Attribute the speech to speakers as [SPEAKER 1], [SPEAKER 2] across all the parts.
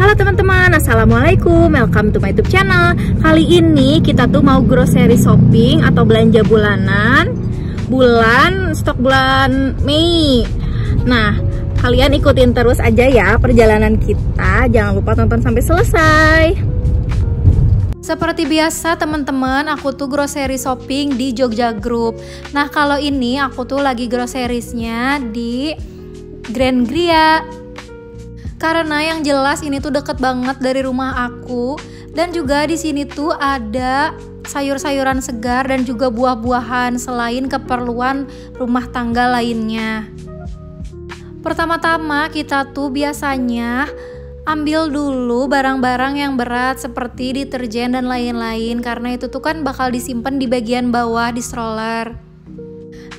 [SPEAKER 1] Halo teman-teman, assalamualaikum, welcome to my YouTube channel. Kali ini kita tuh mau grocery shopping atau belanja bulanan, stok bulan Mei. Nah, kalian ikutin terus aja ya perjalanan kita, jangan lupa tonton sampai selesai. Seperti biasa teman-teman, aku tuh grocery shopping di Jogja Group. Nah, kalau ini aku tuh lagi groceries-nya di Grand Gria. Karena yang jelas ini tuh deket banget dari rumah aku, dan juga di sini tuh ada sayur-sayuran segar dan juga buah-buahan selain keperluan rumah tangga lainnya. Pertama-tama kita tuh biasanya ambil dulu barang-barang yang berat seperti deterjen dan lain-lain, karena itu tuh kan bakal disimpan di bagian bawah di stroller.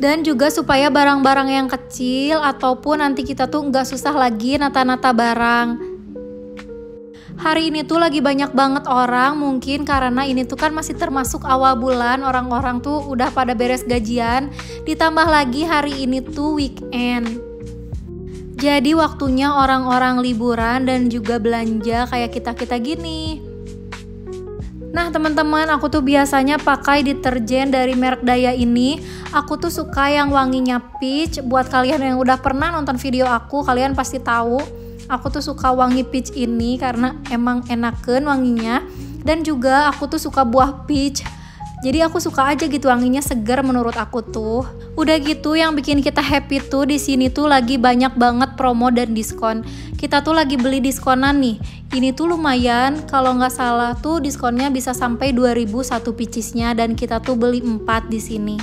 [SPEAKER 1] Dan juga supaya barang-barang yang kecil ataupun nanti kita tuh nggak susah lagi nata-nata barang. Hari ini tuh lagi banyak banget orang, mungkin karena ini tuh kan masih termasuk awal bulan, orang-orang tuh udah pada beres gajian, ditambah lagi hari ini tuh weekend. Jadi waktunya orang-orang liburan dan juga belanja kayak kita-kita gini. Nah teman-teman, aku tuh biasanya pakai deterjen dari merek Daya ini. Aku tuh suka yang wanginya peach. Buat kalian yang udah pernah nonton video aku, kalian pasti tahu aku tuh suka wangi peach ini karena emang enakeun wanginya. Dan juga aku tuh suka buah peach, jadi aku suka aja gitu wanginya, segar menurut aku tuh. Udah gitu yang bikin kita happy tuh di sini tuh lagi banyak banget promo dan diskon. Kita tuh lagi beli diskonan nih. Ini tuh lumayan, kalau nggak salah tuh diskonnya bisa sampai 2.000 satu picisnya, dan kita tuh beli 4 di sini.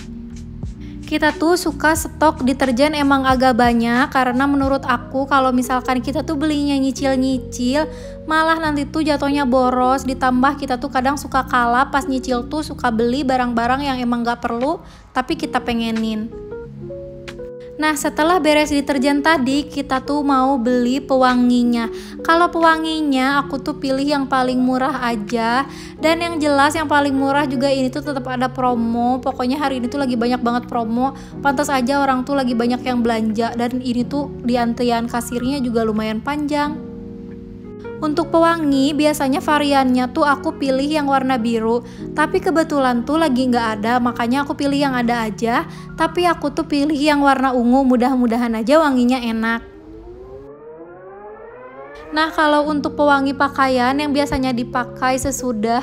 [SPEAKER 1] Kita tuh suka stok deterjen emang agak banyak, karena menurut aku kalau misalkan kita tuh belinya nyicil-nyicil, malah nanti tuh jatuhnya boros. Ditambah kita tuh kadang suka kalah pas nyicil tuh suka beli barang-barang yang emang gak perlu tapi kita pengenin. Nah setelah beres deterjen tadi, kita tuh mau beli pewanginya. Kalau pewanginya aku tuh pilih yang paling murah aja. Dan yang jelas yang paling murah juga ini tuh tetap ada promo. Pokoknya hari ini tuh lagi banyak banget promo. Pantas aja orang tuh lagi banyak yang belanja. Dan ini tuh di antrian kasirnya juga lumayan panjang. Untuk pewangi biasanya variannya tuh aku pilih yang warna biru, tapi kebetulan tuh lagi nggak ada, makanya aku pilih yang ada aja. Tapi aku tuh pilih yang warna ungu, mudah-mudahan aja wanginya enak. Nah kalau untuk pewangi pakaian yang biasanya dipakai sesudah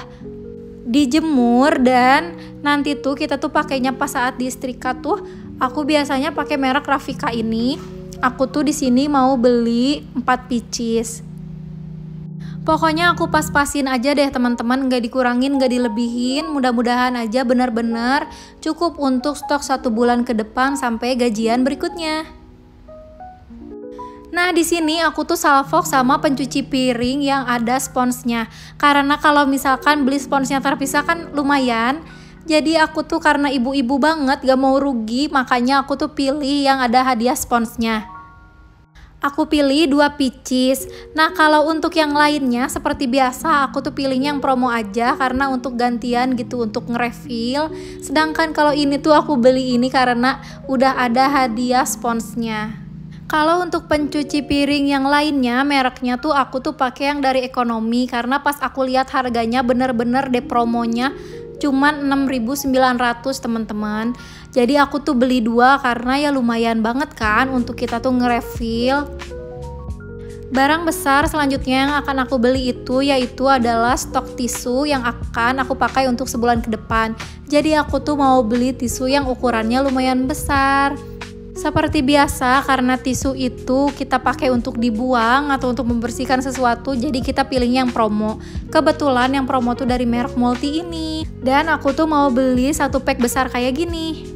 [SPEAKER 1] dijemur dan nanti tuh kita tuh pakainya pas saat disetrika tuh, aku biasanya pakai merek Rafika ini. Aku tuh di sini mau beli 4 pieces. Pokoknya aku pas-pasin aja deh teman-teman, gak dikurangin, gak dilebihin. Mudah-mudahan aja benar-benar cukup untuk stok 1 bulan ke depan sampai gajian berikutnya. Nah di sini aku tuh salvok sama pencuci piring yang ada sponsnya. Karena kalau misalkan beli sponsnya terpisah kan lumayan. Jadi aku tuh karena ibu-ibu banget gak mau rugi, makanya aku tuh pilih yang ada hadiah sponsnya. Aku pilih 2 pieces. Nah kalau untuk yang lainnya seperti biasa aku tuh pilihnya yang promo aja, karena untuk gantian gitu untuk nge-refill. Sedangkan kalau ini tuh aku beli ini karena udah ada hadiah sponsnya. Kalau untuk pencuci piring yang lainnya mereknya tuh aku tuh pakai yang dari ekonomi, karena pas aku lihat harganya bener-bener deh promonya cuman 6.900 teman-teman. Jadi aku tuh beli 2 karena ya lumayan banget kan untuk kita tuh nge-refill. Barang besar selanjutnya yang akan aku beli itu yaitu adalah stok tisu yang akan aku pakai untuk sebulan ke depan. Jadi aku tuh mau beli tisu yang ukurannya lumayan besar. Seperti biasa, karena tisu itu kita pakai untuk dibuang atau untuk membersihkan sesuatu, jadi kita pilih yang promo. Kebetulan yang promo tuh dari merek Multi ini. Dan aku tuh mau beli 1 pack besar kayak gini.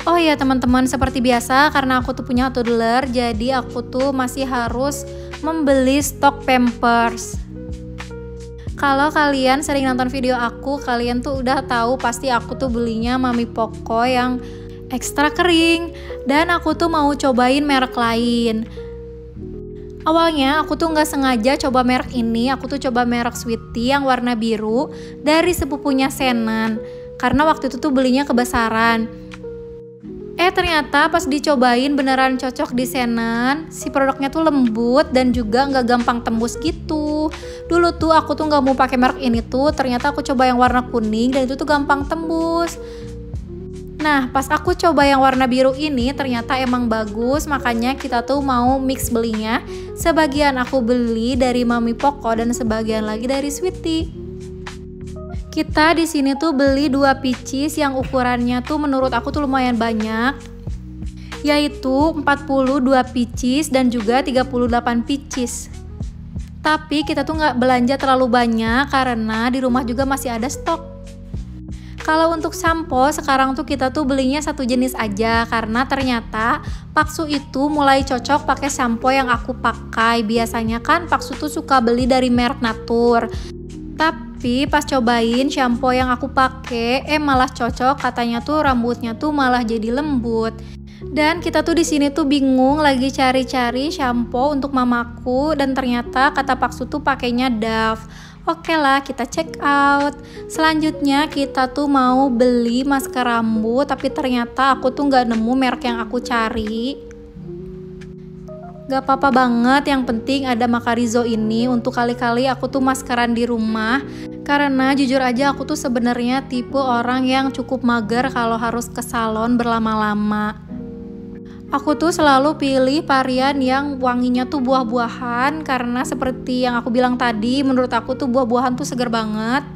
[SPEAKER 1] Oh ya teman-teman, seperti biasa karena aku tuh punya toddler, jadi aku tuh masih harus membeli stok Pampers. Kalau kalian sering nonton video aku, kalian tuh udah tahu pasti aku tuh belinya Mami Poco yang ekstra kering, dan aku tuh mau cobain merek lain. Awalnya aku tuh nggak sengaja coba merek ini, aku tuh coba merek Sweety yang warna biru dari sepupunya Senan, karena waktu itu tuh belinya kebesaran. Ternyata pas dicobain beneran cocok di Shannon. Si produknya tuh lembut dan juga nggak gampang tembus gitu. Dulu tuh aku tuh nggak mau pakai merek ini tuh, ternyata aku coba yang warna kuning dan itu tuh gampang tembus. Nah, pas aku coba yang warna biru ini ternyata emang bagus, makanya kita tuh mau mix belinya. Sebagian aku beli dari Mami Poko dan sebagian lagi dari Sweety. Kita di sini tuh beli 2 pieces yang ukurannya tuh menurut aku tuh lumayan banyak, yaitu 42 pieces dan juga 38 pieces. Tapi kita tuh nggak belanja terlalu banyak karena di rumah juga masih ada stok. Kalau untuk sampo sekarang tuh kita tuh belinya satu jenis aja karena ternyata Paksu itu mulai cocok pakai sampo yang aku pakai. Biasanya kan Paksu tuh suka beli dari merek Nature. Tapi pas cobain shampoo yang aku pakai, malah cocok, katanya tuh rambutnya tuh malah jadi lembut. Dan kita tuh di sini tuh bingung lagi cari-cari shampoo untuk mamaku dan ternyata kata Paksu tuh pakainya Dove. Oke lah, kita check out. Selanjutnya kita tuh mau beli masker rambut, tapi ternyata aku tuh nggak nemu merek yang aku cari. Gak apa-apa banget, yang penting ada Makarizo ini untuk kali-kali aku tuh maskeran di rumah. Karena jujur aja aku tuh sebenarnya tipe orang yang cukup mager kalau harus ke salon berlama-lama. Aku tuh selalu pilih varian yang wanginya tuh buah-buahan karena seperti yang aku bilang tadi, menurut aku tuh buah-buahan tuh segar banget.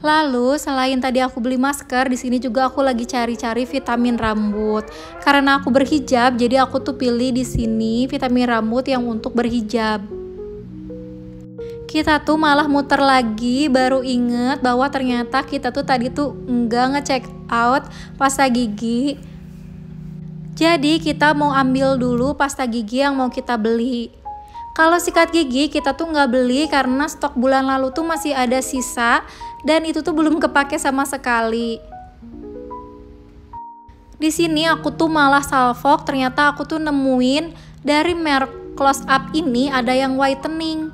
[SPEAKER 1] Lalu selain tadi aku beli masker, di sini juga aku lagi cari-cari vitamin rambut. Karena aku berhijab, jadi aku tuh pilih di sini vitamin rambut yang untuk berhijab. Kita tuh malah muter lagi, baru inget bahwa ternyata kita tuh tadi tuh enggak nge-check out pasta gigi. Jadi kita mau ambil dulu pasta gigi yang mau kita beli. Kalau sikat gigi kita tuh nggak beli karena stok bulan lalu tuh masih ada sisa dan itu tuh belum kepake sama sekali. Di sini aku tuh malah salfok, ternyata aku tuh nemuin dari merek Close Up ini ada yang whitening.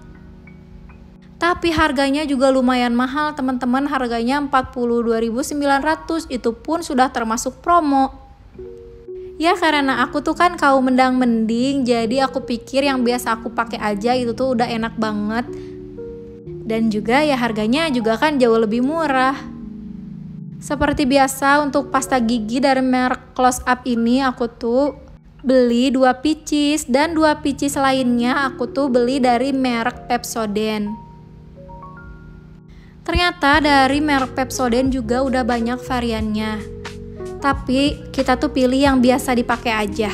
[SPEAKER 1] Tapi harganya juga lumayan mahal teman-teman, harganya 42.900, itu pun sudah termasuk promo. Ya karena aku tuh kan kaum mendang-mending, jadi aku pikir yang biasa aku pakai aja itu tuh udah enak banget. Dan juga ya harganya juga kan jauh lebih murah. Seperti biasa untuk pasta gigi dari merek Close Up ini aku tuh beli 2 pieces dan 2 pieces lainnya aku tuh beli dari merek Pepsodent. Ternyata dari merek Pepsodent juga udah banyak variannya. Tapi kita tuh pilih yang biasa dipakai aja.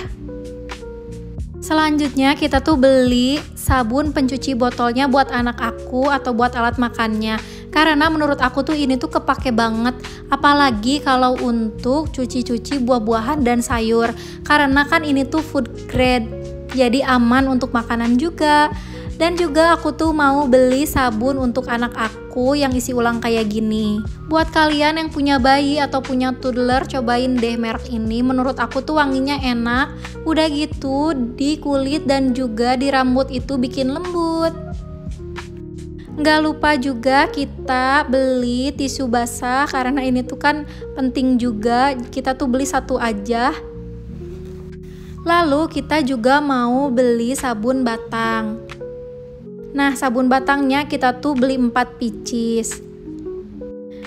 [SPEAKER 1] Selanjutnya kita tuh beli sabun pencuci botolnya buat anak aku atau buat alat makannya. Karena menurut aku tuh ini tuh kepake banget, apalagi kalau untuk cuci-cuci buah-buahan dan sayur. Karena kan ini tuh food grade, jadi aman untuk makanan juga. Dan juga aku tuh mau beli sabun untuk anak aku yang isi ulang kayak gini. Buat kalian yang punya bayi atau punya toddler, cobain deh merek ini. Menurut aku tuh wanginya enak. Udah gitu di kulit dan juga di rambut itu bikin lembut. Nggak lupa juga kita beli tisu basah karena ini tuh kan penting juga. Kita tuh beli satu aja. Lalu kita juga mau beli sabun batang. Nah, sabun batangnya kita tuh beli 4 pieces.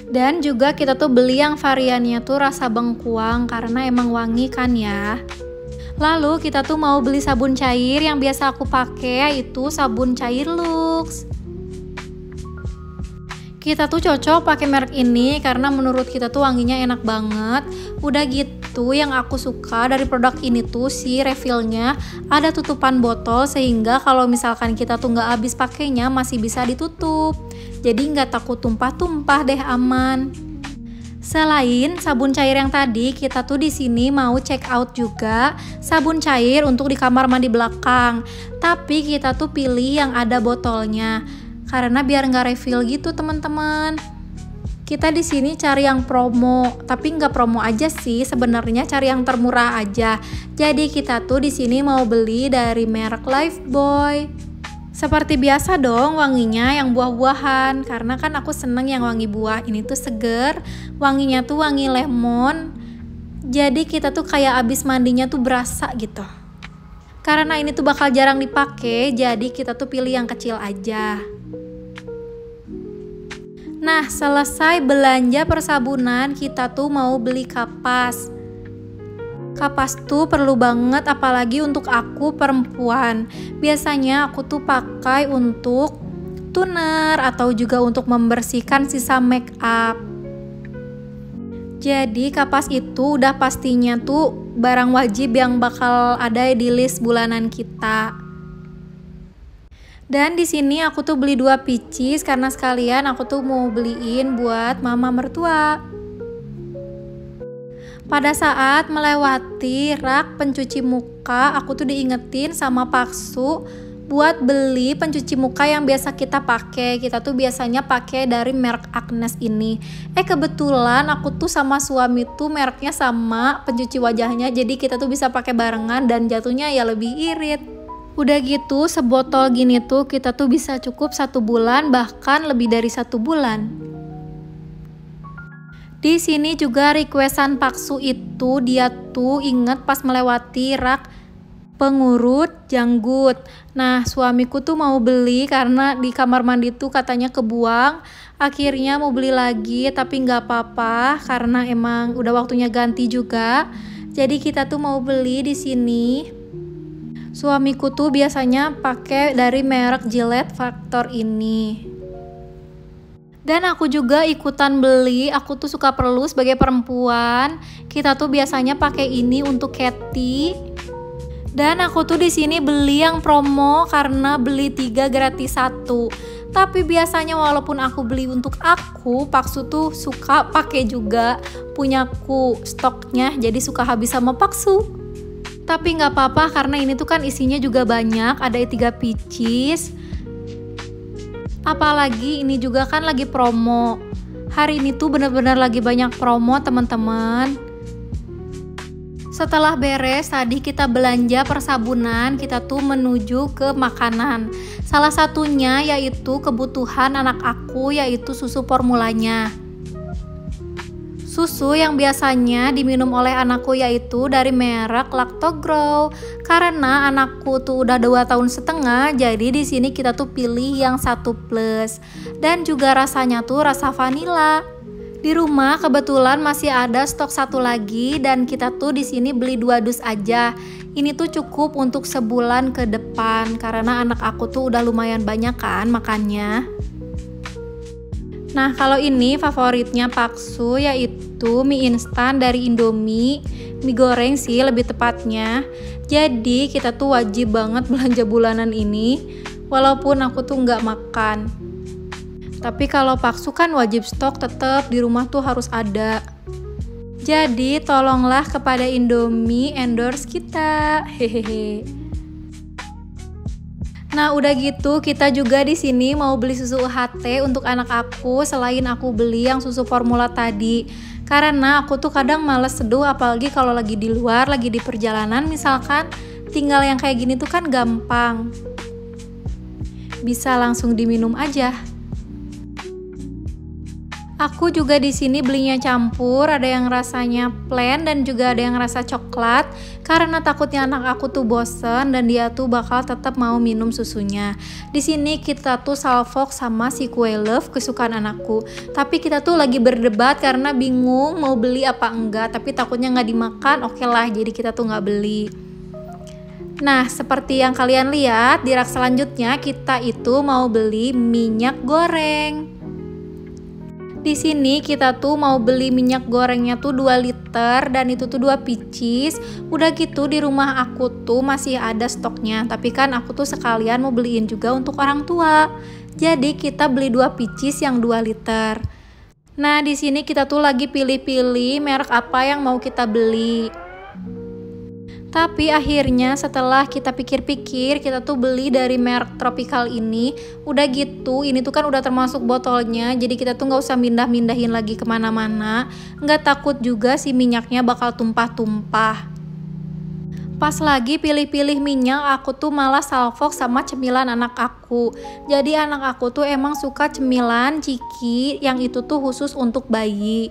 [SPEAKER 1] Dan juga kita tuh beli yang variannya tuh rasa bengkuang karena emang wangi kan ya. Lalu kita tuh mau beli sabun cair yang biasa aku pakai, yaitu sabun cair Lux. Kita tuh cocok pakai merek ini karena menurut kita tuh wanginya enak banget. Udah gitu yang aku suka dari produk ini tuh si refillnya ada tutupan botol sehingga kalau misalkan kita tuh nggak habis pakainya masih bisa ditutup. Jadi nggak takut tumpah-tumpah deh, aman. Selain sabun cair yang tadi, kita tuh di sini mau check out juga sabun cair untuk di kamar mandi belakang. Tapi kita tuh pilih yang ada botolnya. Karena biar nggak refill gitu teman-teman. Kita di sini cari yang promo, tapi nggak promo aja sih, sebenarnya cari yang termurah aja. Jadi kita tuh di sini mau beli dari merek Lifebuoy. Seperti biasa dong wanginya yang buah-buahan, karena kan aku seneng yang wangi buah. Ini tuh seger, wanginya tuh wangi lemon. Jadi kita tuh kayak abis mandinya tuh berasa gitu. Karena ini tuh bakal jarang dipakai, jadi kita tuh pilih yang kecil aja. Nah, selesai belanja persabunan, kita tuh mau beli kapas. Kapas tuh perlu banget, apalagi untuk aku perempuan. Biasanya aku tuh pakai untuk toner atau juga untuk membersihkan sisa make up. Jadi kapas itu udah pastinya tuh barang wajib yang bakal ada di list bulanan kita. Dan di sini aku tuh beli 2 picis karena sekalian aku tuh mau beliin buat mama mertua. Pada saat melewati rak pencuci muka, aku tuh diingetin sama Pak Su buat beli pencuci muka yang biasa kita pakai. Kita tuh biasanya pakai dari merek Agnes ini. Kebetulan aku tuh sama suami tuh mereknya sama pencuci wajahnya, jadi kita tuh bisa pakai barengan dan jatuhnya ya lebih irit. Udah gitu sebotol gini tuh kita tuh bisa cukup 1 bulan, bahkan lebih dari 1 bulan. Di sini juga requestan Pak Su itu dia tuh inget pas melewati rak pengurut janggut. Nah, suamiku tuh mau beli karena di kamar mandi tuh katanya kebuang. Akhirnya mau beli lagi, tapi nggak apa-apa karena emang udah waktunya ganti juga. Jadi kita tuh mau beli di sini. Suamiku tuh biasanya pakai dari merek Gillette Factor ini. Dan aku juga ikutan beli. Aku tuh suka perlu sebagai perempuan. Kita tuh biasanya pakai ini untuk Katy. Dan aku tuh di sini beli yang promo karena beli 3 gratis 1. Tapi biasanya walaupun aku beli untuk aku, Pak Su tuh suka pakai juga punyaku stoknya, jadi suka habis sama Pak Su. Tapi nggak apa-apa karena ini tuh kan isinya juga banyak, ada 3 picis. Apalagi ini juga kan lagi promo. Hari ini tuh bener-bener lagi banyak promo teman-teman. Setelah beres tadi kita belanja persabunan, kita tuh menuju ke makanan. Salah satunya yaitu kebutuhan anak aku, yaitu susu formulanya. Susu yang biasanya diminum oleh anakku yaitu dari merek Lactogrow. Karena anakku tuh udah 2 tahun setengah, jadi di sini kita tuh pilih yang 1+. Dan juga rasanya tuh rasa vanila. Di rumah kebetulan masih ada stok 1 lagi dan kita tuh di sini beli 2 dus aja. Ini tuh cukup untuk sebulan ke depan karena anak aku tuh udah lumayan banyak kan makannya. Nah, kalau ini favoritnya Pak Su yaitu mie instan dari Indomie, mie goreng sih lebih tepatnya. Jadi kita tuh wajib banget belanja bulanan ini walaupun aku tuh nggak makan. Tapi kalau Pak Su kan wajib stok, tetap di rumah tuh harus ada. Jadi tolonglah kepada Indomie endorse kita. Hehehe. Nah, udah gitu kita juga di sini mau beli susu UHT untuk anak aku selain aku beli yang susu formula tadi. Karena aku tuh kadang males seduh apalagi kalau lagi di luar, lagi di perjalanan misalkan, tinggal yang kayak gini tuh kan gampang. Bisa langsung diminum aja. Aku juga di sini belinya campur, ada yang rasanya plain dan juga ada yang rasa coklat karena takutnya anak aku tuh bosen dan dia tuh bakal tetap mau minum susunya. Di sini kita tuh salfok sama si kue love kesukaan anakku. Tapi kita tuh lagi berdebat karena bingung mau beli apa enggak, tapi takutnya nggak dimakan. Oke lah, jadi kita tuh nggak beli. Nah, seperti yang kalian lihat di rak selanjutnya kita itu mau beli minyak goreng. Di sini kita tuh mau beli minyak gorengnya tuh 2 liter dan itu tuh 2 picis. Udah gitu di rumah aku tuh masih ada stoknya, tapi kan aku tuh sekalian mau beliin juga untuk orang tua. Jadi kita beli 2 picis yang 2 liter. Nah, di sini kita tuh lagi pilih-pilih merek apa yang mau kita beli. Tapi akhirnya setelah kita pikir-pikir kita tuh beli dari merek Tropical ini. Udah gitu ini tuh kan udah termasuk botolnya, jadi kita tuh gak usah mindah-mindahin lagi kemana-mana. Gak takut juga si minyaknya bakal tumpah-tumpah. Pas lagi pilih-pilih minyak aku tuh malah salfok sama cemilan anak aku. Jadi anak aku tuh emang suka cemilan ciki yang itu tuh khusus untuk bayi.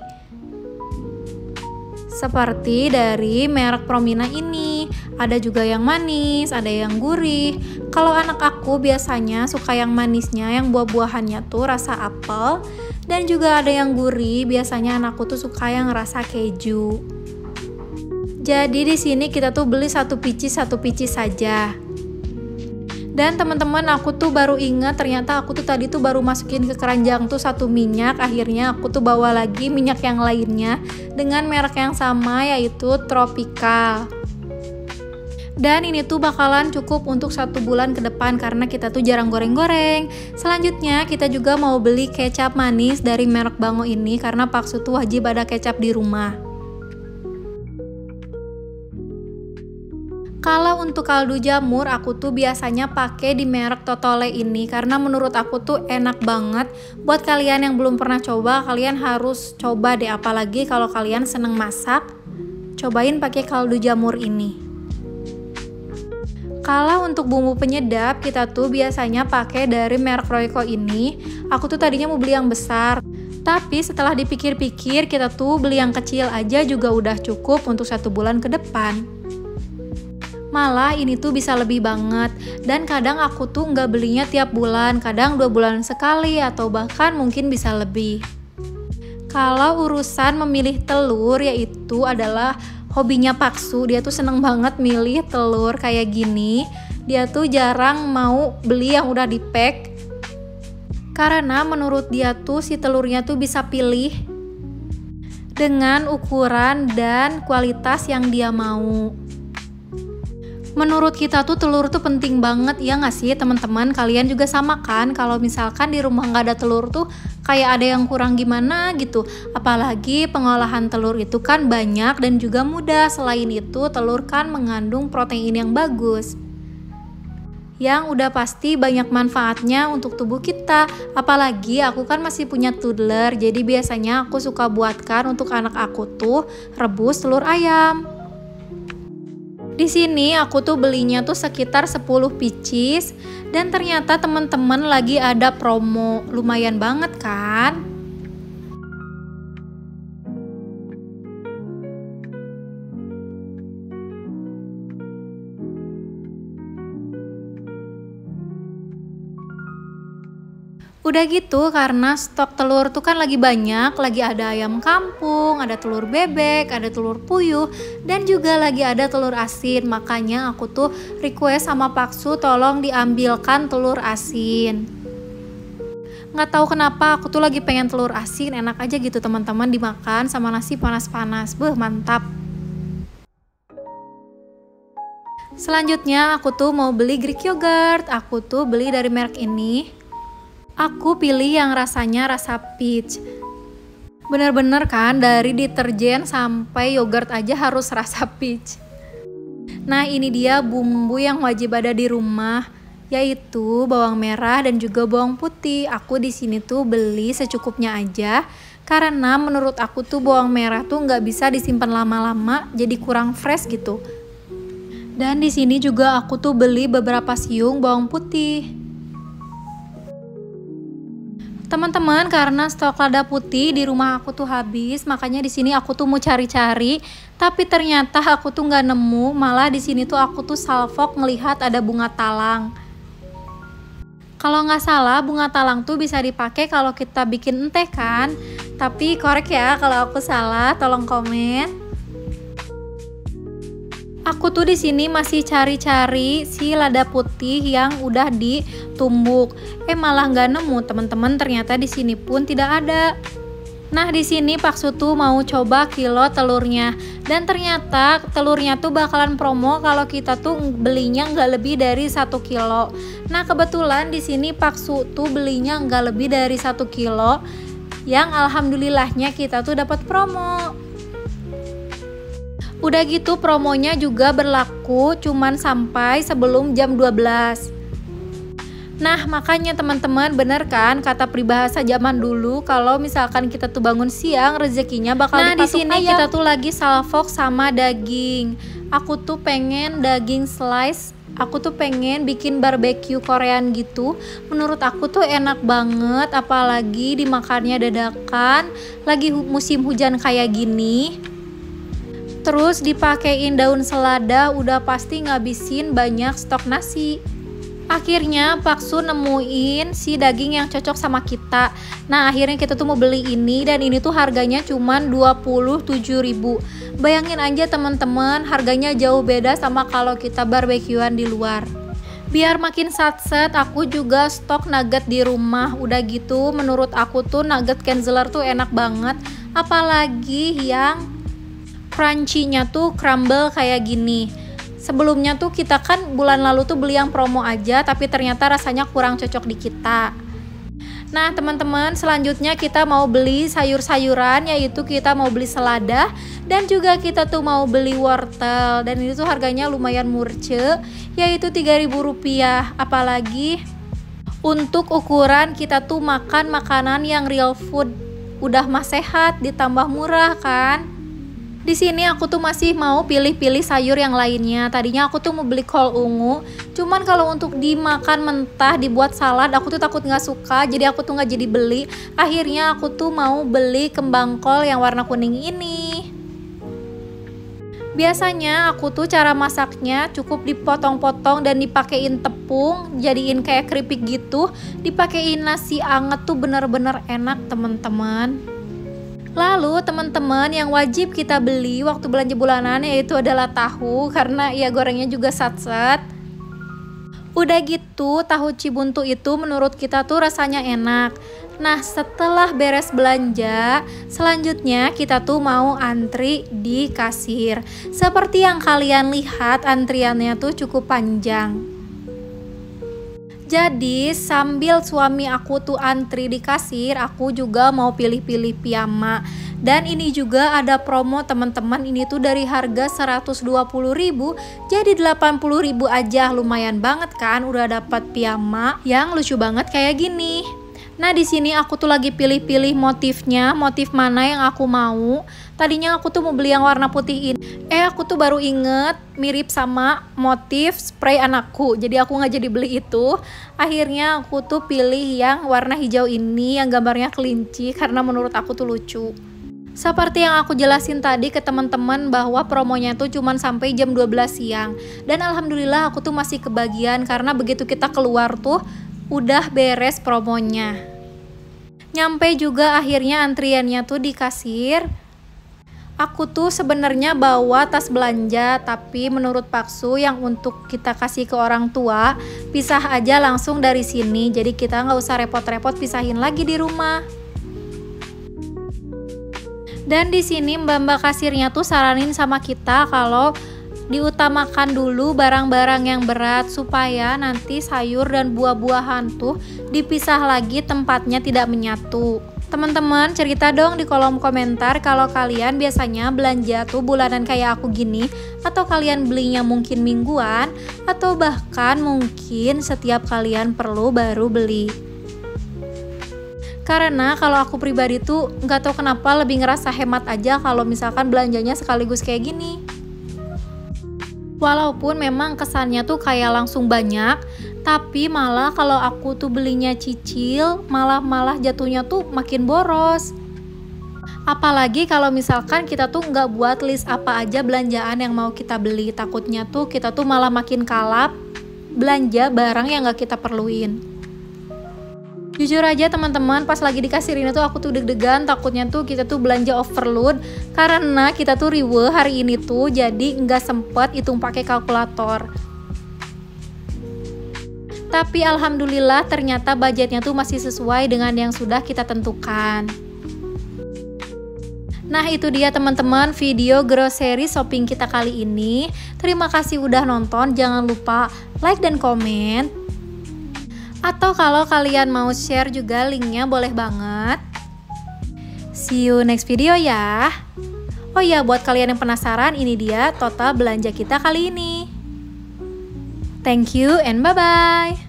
[SPEAKER 1] Seperti dari merek Promina ini, ada juga yang manis, ada yang gurih. Kalau anak aku biasanya suka yang manisnya, yang buah-buahannya tuh rasa apel. Dan juga ada yang gurih, biasanya anakku tuh suka yang rasa keju. Jadi di sini kita tuh beli satu pici saja. Dan teman-teman, aku tuh baru ingat ternyata aku tuh tadi tuh baru masukin ke keranjang tuh satu minyak. Akhirnya aku tuh bawa lagi minyak yang lainnya dengan merek yang sama, yaitu Tropical. Dan ini tuh bakalan cukup untuk 1 bulan ke depan karena kita tuh jarang goreng-goreng. Selanjutnya kita juga mau beli kecap manis dari merek Bango ini karena Paksu tuh wajib ada kecap di rumah. Kalau untuk kaldu jamur, aku tuh biasanya pakai di merek Totole ini karena menurut aku tuh enak banget. Buat kalian yang belum pernah coba, kalian harus coba deh, apalagi kalau kalian seneng masak. Cobain pakai kaldu jamur ini. Kalau untuk bumbu penyedap, kita tuh biasanya pakai dari merek Royco ini. Aku tuh tadinya mau beli yang besar, tapi setelah dipikir-pikir kita tuh beli yang kecil aja juga udah cukup untuk 1 bulan ke depan. Malah ini tuh bisa lebih banget, dan kadang aku tuh nggak belinya tiap bulan, kadang 2 bulan sekali atau bahkan mungkin bisa lebih. Kalau urusan memilih telur, yaitu adalah hobinya Paksu. Dia tuh seneng banget milih telur kayak gini. Dia tuh jarang mau beli yang udah di-pack karena menurut dia tuh si telurnya tuh bisa pilih dengan ukuran dan kualitas yang dia mau. Menurut kita tuh telur tuh penting banget, ya nggak sih teman-teman? Kalian juga sama kan? Kalau misalkan di rumah nggak ada telur tuh kayak ada yang kurang gimana gitu. Apalagi pengolahan telur itu kan banyak dan juga mudah. Selain itu, telur kan mengandung protein yang bagus, yang udah pasti banyak manfaatnya untuk tubuh kita. Apalagi aku kan masih punya toddler, jadi biasanya aku suka buatkan untuk anak aku tuh rebus telur ayam. Di sini aku tuh belinya tuh sekitar 10 pieces dan ternyata teman-teman lagi ada promo. Lumayan banget kan? Udah gitu, karena stok telur tuh kan lagi banyak, lagi ada ayam kampung, ada telur bebek, ada telur puyuh, dan juga lagi ada telur asin. Makanya aku tuh request sama Paksu tolong diambilkan telur asin. Nggak tahu kenapa aku tuh lagi pengen telur asin, enak aja gitu teman-teman dimakan sama nasi panas-panas. Beuh, mantap. Selanjutnya aku tuh mau beli Greek yogurt. Aku tuh beli dari merek ini. Aku pilih yang rasanya rasa peach. Bener-bener kan, dari deterjen sampai yogurt aja harus rasa peach. Nah, ini dia bumbu yang wajib ada di rumah, yaitu bawang merah dan juga bawang putih. Aku di sini tuh beli secukupnya aja, karena menurut aku tuh bawang merah tuh nggak bisa disimpan lama-lama, jadi kurang fresh gitu. Dan di sini juga aku tuh beli beberapa siung bawang putih. Teman-teman, karena stok lada putih di rumah aku tuh habis, makanya di sini aku tuh mau cari-cari, tapi ternyata aku tuh nggak nemu. Malah di sini tuh aku tuh salfok ngelihat ada bunga talang. Kalau nggak salah, bunga talang tuh bisa dipakai kalau kita bikin teh kan? Tapi korek ya kalau aku salah, tolong komen. Aku tuh di sini masih cari-cari si lada putih yang udah ditumbuk. Malah nggak nemu teman-teman. Ternyata di sini pun tidak ada. Nah, di sini Paksu tuh mau coba kilo telurnya. Dan ternyata telurnya tuh bakalan promo kalau kita tuh belinya nggak lebih dari 1 kilo. Nah, kebetulan di sini Paksu tuh belinya nggak lebih dari 1 kilo. Yang alhamdulillahnya kita tuh dapat promo. Udah gitu promonya juga berlaku cuman sampai sebelum jam 12. Nah, makanya teman-teman, bener kan kata peribahasa zaman dulu, kalau misalkan kita tuh bangun siang rezekinya bakal dipatuk ayam. Nah, di sini kita tuh lagi salfok sama daging. Aku tuh pengen daging slice. Aku tuh pengen bikin barbeque Korean gitu. Menurut aku tuh enak banget, apalagi dimakannya dadakan lagi musim hujan kayak gini. Terus dipakein daun selada, udah pasti ngabisin banyak stok nasi. Akhirnya Paksu nemuin si daging yang cocok sama kita. Nah akhirnya kita tuh mau beli ini, dan ini tuh harganya cuman 27.000. Bayangin aja teman-teman, harganya jauh beda sama kalau kita barbekyuan di luar. Biar makin satset, aku juga stok nugget di rumah. Udah gitu menurut aku tuh nugget Kenzeler tuh enak banget, apalagi yang crunchy-nya tuh crumble kayak gini. Sebelumnya tuh kita kan bulan lalu tuh beli yang promo aja, tapi ternyata rasanya kurang cocok di kita. Nah teman-teman, selanjutnya kita mau beli sayur-sayuran, yaitu kita mau beli selada dan juga kita tuh mau beli wortel, dan ini tuh harganya lumayan murce, yaitu 3.000 rupiah. Apalagi untuk ukuran kita tuh makan makanan yang real food, udah mah sehat ditambah murah kan. Di sini aku tuh masih mau pilih-pilih sayur yang lainnya. Tadinya aku tuh mau beli kol ungu, cuman kalau untuk dimakan mentah dibuat salad aku tuh takut nggak suka, jadi aku tuh nggak jadi beli. Akhirnya aku tuh mau beli kembang kol yang warna kuning ini. Biasanya aku tuh cara masaknya cukup dipotong-potong dan dipakein tepung, jadiin kayak keripik gitu, dipakein nasi anget tuh bener-bener enak teman-teman. Lalu teman-teman, yang wajib kita beli waktu belanja bulanan yaitu adalah tahu, karena ya gorengnya juga satset. Udah gitu tahu Cibuntu itu menurut kita tuh rasanya enak. Nah setelah beres belanja, selanjutnya kita tuh mau antri di kasir. Seperti yang kalian lihat, antriannya tuh cukup panjang. Jadi sambil suami aku tuh antri di kasir, aku juga mau pilih-pilih piyama. Dan ini juga ada promo teman-teman, ini tuh dari harga 120.000 jadi 80.000 aja. Lumayan banget kan, udah dapat piyama yang lucu banget kayak gini. Nah di sini aku tuh lagi pilih-pilih motifnya, motif mana yang aku mau. Tadinya aku tuh mau beli yang warna putih ini. Aku tuh baru inget mirip sama motif spray anakku, jadi aku nggak jadi beli itu. Akhirnya aku tuh pilih yang warna hijau ini yang gambarnya kelinci, karena menurut aku tuh lucu. Seperti yang aku jelasin tadi ke teman-teman bahwa promonya tuh cuman sampai jam 12 siang. Dan alhamdulillah aku tuh masih kebagian, karena begitu kita keluar tuh udah beres promonya. Nyampe juga akhirnya antriannya tuh di kasir. Aku tuh sebenarnya bawa tas belanja, tapi menurut Paksu yang untuk kita kasih ke orang tua, pisah aja langsung dari sini, jadi kita nggak usah repot-repot pisahin lagi di rumah. Dan di sini mbak-mbak kasirnya tuh saranin sama kita kalau diutamakan dulu barang-barang yang berat, supaya nanti sayur dan buah-buahan tuh dipisah lagi, tempatnya tidak menyatu. Teman-teman cerita dong di kolom komentar kalau kalian biasanya belanja tuh bulanan kayak aku gini, atau kalian belinya mungkin mingguan, atau bahkan mungkin setiap kalian perlu baru beli. Karena kalau aku pribadi tuh nggak tahu kenapa lebih ngerasa hemat aja kalau misalkan belanjanya sekaligus kayak gini. Walaupun memang kesannya tuh kayak langsung banyak, tapi malah kalau aku tuh belinya cicil, malah jatuhnya tuh makin boros. Apalagi kalau misalkan kita tuh nggak buat list apa aja belanjaan yang mau kita beli, takutnya tuh kita tuh malah makin kalap belanja barang yang nggak kita perluin. Jujur aja teman-teman, pas lagi di kasir ini tuh aku tuh deg-degan, takutnya tuh kita tuh belanja overload, karena kita tuh riweuh hari ini tuh, jadi nggak sempet hitung pakai kalkulator. Tapi alhamdulillah ternyata budgetnya tuh masih sesuai dengan yang sudah kita tentukan. Nah itu dia teman-teman video grocery shopping kita kali ini. Terima kasih udah nonton, jangan lupa like dan komen. Atau kalau kalian mau share juga linknya boleh banget. See you next video ya. Oh ya, buat kalian yang penasaran, ini dia total belanja kita kali ini. Thank you and bye-bye.